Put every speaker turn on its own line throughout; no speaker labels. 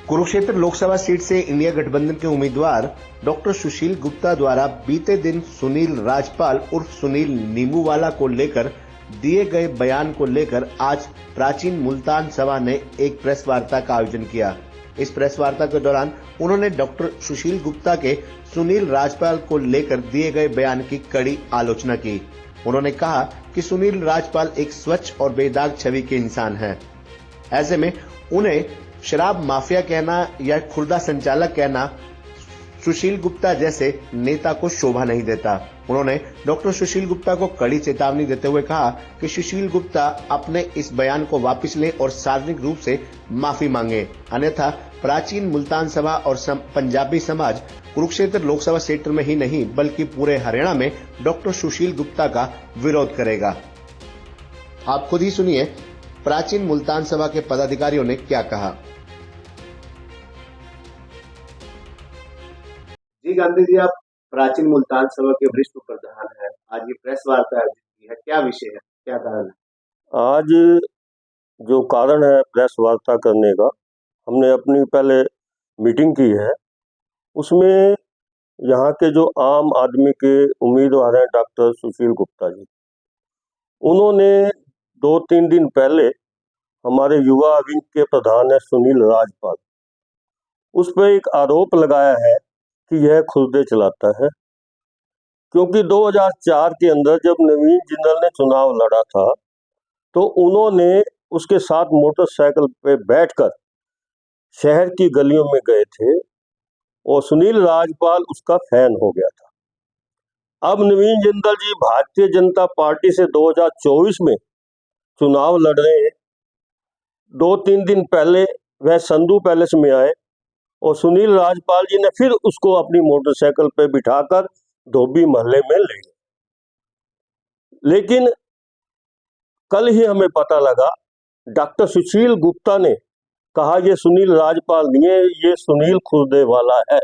Kurukshetra Lok Sabha seat से India गठबंधन के उम्मीदवार डॉक्टर सुशील गुप्ता द्वारा बीते दिन सुनील राजपाल उर्फ सुनील नींबूवाला को लेकर दिए गए बयान को लेकर आज प्राचीन मुल्तान सभा ने एक प्रेस वार्ता का आयोजन किया। इस प्रेस वार्ता के दौरान उन्होंने डॉक्टर सुशील गुप्ता के सुनील राजपाल को लेकर दिए गए बयान की कड़ी आलोचना की। उन्होंने कहा कि सुनील राजपाल एक स्वच्छ और बेदाग छवि के इंसान हैं। ऐसे में उन्हें शराब माफिया कहना या खुर्दा संचालक कहना सुशील गुप्ता जैसे नेता को शोभा नहीं देता। उन्होंने डॉक्टर सुशील गुप्ता को कड़ी चेतावनी देते हुए कहा कि सुशील गुप्ता अपने इस बयान को वापस लें और सार्वजनिक रूप से माफी मांगे, अन्यथा प्राचीन मुल्तान सभा और पंजाबी समाज कुरुक्षेत्र लोकसभा क्षेत्र में ही नहीं बल्कि पूरे हरियाणा में डॉक्टर सुशील गुप्ता का विरोध करेगा। आप खुद ही सुनिए प्राचीन मुल्तान सभा के पदाधिकारियों ने क्या कहा। जी गांधी जी, आप प्राचीन मुल्तान सभा के वरिष्ठ प्रधान हैं। आज ये प्रेस वार्ता आयोजित की है, क्या विषय है, क्या कारण है?
आज जो कारण है प्रेस वार्ता करने का, हमने अपनी पहले मीटिंग की है, उसमें यहाँ के जो आम आदमी के उम्मीदवार हैं डॉक्टर सुशील गुप्ता जी, उन्होंने 2-3 दिन पहले हमारे युवा विंग के प्रधान है सुनील राजपाल, उस पर एक आरोप लगाया है कि यह खुर्दे चलाता है। क्योंकि 2004 के अंदर जब नवीन जिंदल ने चुनाव लड़ा था तो उन्होंने उसके साथ मोटरसाइकिल पे बैठकर शहर की गलियों में गए थे और सुनील राजपाल उसका फैन हो गया था। अब नवीन जिंदल जी भारतीय जनता पार्टी से 2024 में चुनाव लड़ रहे हैं। 2-3 दिन पहले वह संधू पैलेस में आए और सुनील राजपाल जी ने फिर उसको अपनी मोटरसाइकिल पे बिठाकर धोबी मोहल्ले में ले गए। लेकिन कल ही हमें पता लगा डॉक्टर सुशील गुप्ता ने कहा ये सुनील राजपाल नहीं है, ये सुनील खुर्दे वाला है।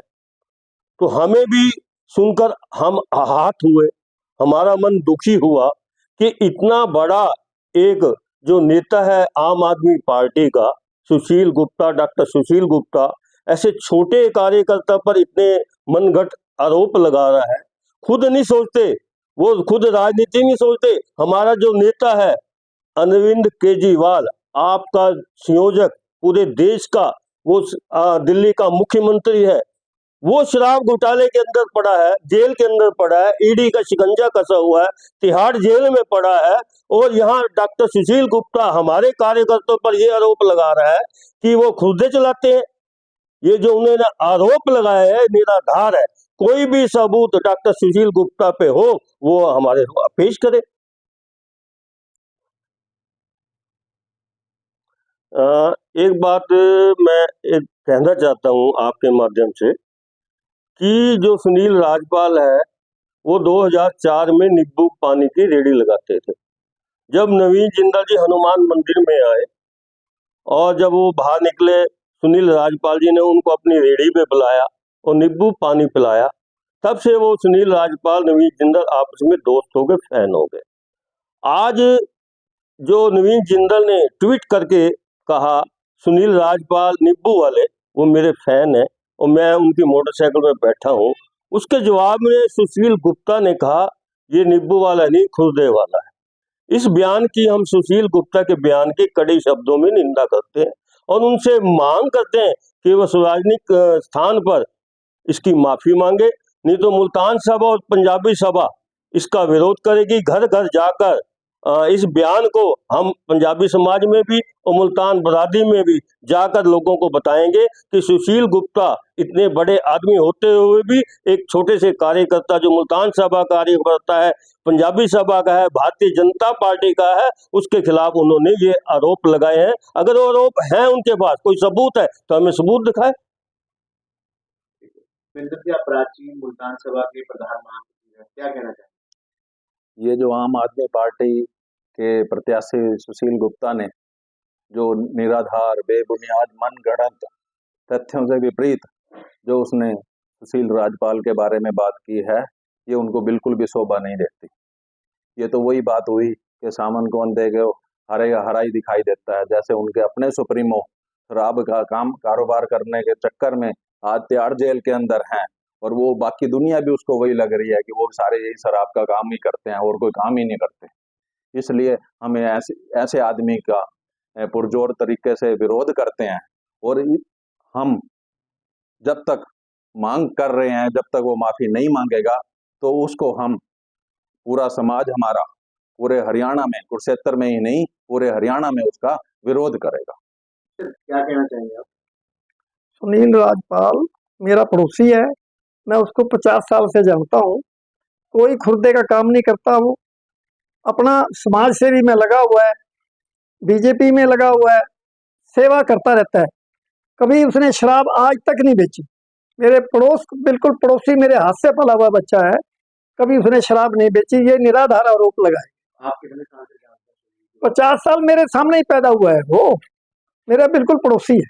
तो हमें भी सुनकर हम आहत हुए, हमारा मन दुखी हुआ कि इतना बड़ा एक जो नेता है आम आदमी पार्टी का सुशील गुप्ता, डॉक्टर सुशील गुप्ता, ऐसे छोटे कार्यकर्ता पर इतने मनगढ़ंत आरोप लगा रहा है। खुद नहीं सोचते, वो खुद राजनीति नहीं सोचते। हमारा जो नेता है अरविंद केजरीवाल, आपका संयोजक पूरे देश का, वो दिल्ली का मुख्यमंत्री है, वो शराब घोटाले के अंदर पड़ा है, जेल के अंदर पड़ा है, ईडी का शिकंजा कसा हुआ है, तिहाड़ जेल में पड़ा है। और यहाँ डॉक्टर सुशील गुप्ता हमारे कार्यकर्ताओं पर ये आरोप लगा रहा है कि वो खुर्दे चलाते हैं। ये जो उन्होंने आरोप लगाया है निराधार है। कोई भी सबूत डॉक्टर सुशील गुप्ता पे हो वो हमारे पेश करे। एक बात मैं कहना चाहता हूँ आपके माध्यम से कि जो सुनील राजपाल है वो 2004 में नींबू पानी की रेडी लगाते थे। जब नवीन जिंदल जी हनुमान मंदिर में आए और जब वो बाहर निकले, सुनील राजपाल जी ने उनको अपनी रेडी पे बुलाया और नींबू पानी पिलाया। तब से वो सुनील राजपाल नवीन जिंदल आपस में दोस्त हो गए, फैन हो गए। आज जो नवीन जिंदल ने ट्वीट करके कहा सुनील राजपाल नींबू वाले वो मेरे फैन है और मैं उनकी मोटरसाइकिल में बैठा हूँ, उसके जवाब में सुशील गुप्ता ने कहा ये नींबू वाला नहीं खुर्दे वाला है। इस बयान की हम सुशील गुप्ता के बयान की कड़े शब्दों में निंदा करते हैं और उनसे मांग करते हैं कि वह सार्वजनिक स्थान पर इसकी माफी मांगे, नहीं तो मुल्तान सभा और पंजाबी सभा इसका विरोध करेगी। घर घर जाकर इस बयान को हम पंजाबी समाज में भी और मुल्तान बरादरी में भी जाकर लोगों को बताएंगे कि सुशील गुप्ता इतने बड़े आदमी होते हुए भी एक छोटे से कार्यकर्ता जो मुल्तान सभा कार्यकर्ता है, पंजाबी सभा का है, भारतीय जनता पार्टी का है, उसके खिलाफ उन्होंने ये आरोप लगाए हैं। अगर वो आरोप है उनके पास कोई सबूत है तो हमें सबूत दिखाए।
प्राचीन मुल्तान सभा के प्रधान महासचिव क्या कहना चाहेंगे?
ये जो आम आदमी पार्टी के प्रत्याशी सुशील गुप्ता ने जो निराधार, बेबुनियाद, मनगढ़ंत तथ्यों से विपरीत जो उसने सुशील राजपाल के बारे में बात की है, ये उनको बिल्कुल भी शोभा नहीं देती। ये तो वही बात हुई कि सामन को अंधे को हरे हरा ही दिखाई देता है। जैसे उनके अपने सुप्रीमो शराब का काम कारोबार करने के चक्कर में आज तिहाड़ जेल के अंदर हैं, और वो बाकी दुनिया भी उसको वही लग रही है कि वो सारे यही शराब का काम ही करते हैं और कोई काम ही नहीं करते। इसलिए हमें ऐसे आदमी का पुरजोर तरीके से विरोध करते हैं, और हम जब तक मांग कर रहे हैं, जब तक वो माफी नहीं मांगेगा, तो उसको हम पूरा समाज हमारा पूरे हरियाणा में, कुरुक्षेत्र में ही नहीं पूरे हरियाणा में उसका विरोध करेगा।
क्या कहना चाहेंगे आप?
सुनील राजपाल मेरा पड़ोसी है, मैं उसको 50 साल से जानता हूँ। कोई खुर्दे का काम नहीं करता वो, अपना समाज सेवी में लगा हुआ है, बीजेपी में लगा हुआ है, सेवा करता रहता है। कभी उसने शराब आज तक नहीं बेची। मेरे बिल्कुल पड़ोसी, मेरे हाथ से पला हुआ बच्चा है, कभी उसने शराब नहीं बेची। ये निराधार आरोप लगाए।
आप कितने साल से जानते हैं?
50 साल मेरे सामने ही पैदा हुआ है वो, मेरा बिल्कुल पड़ोसी है।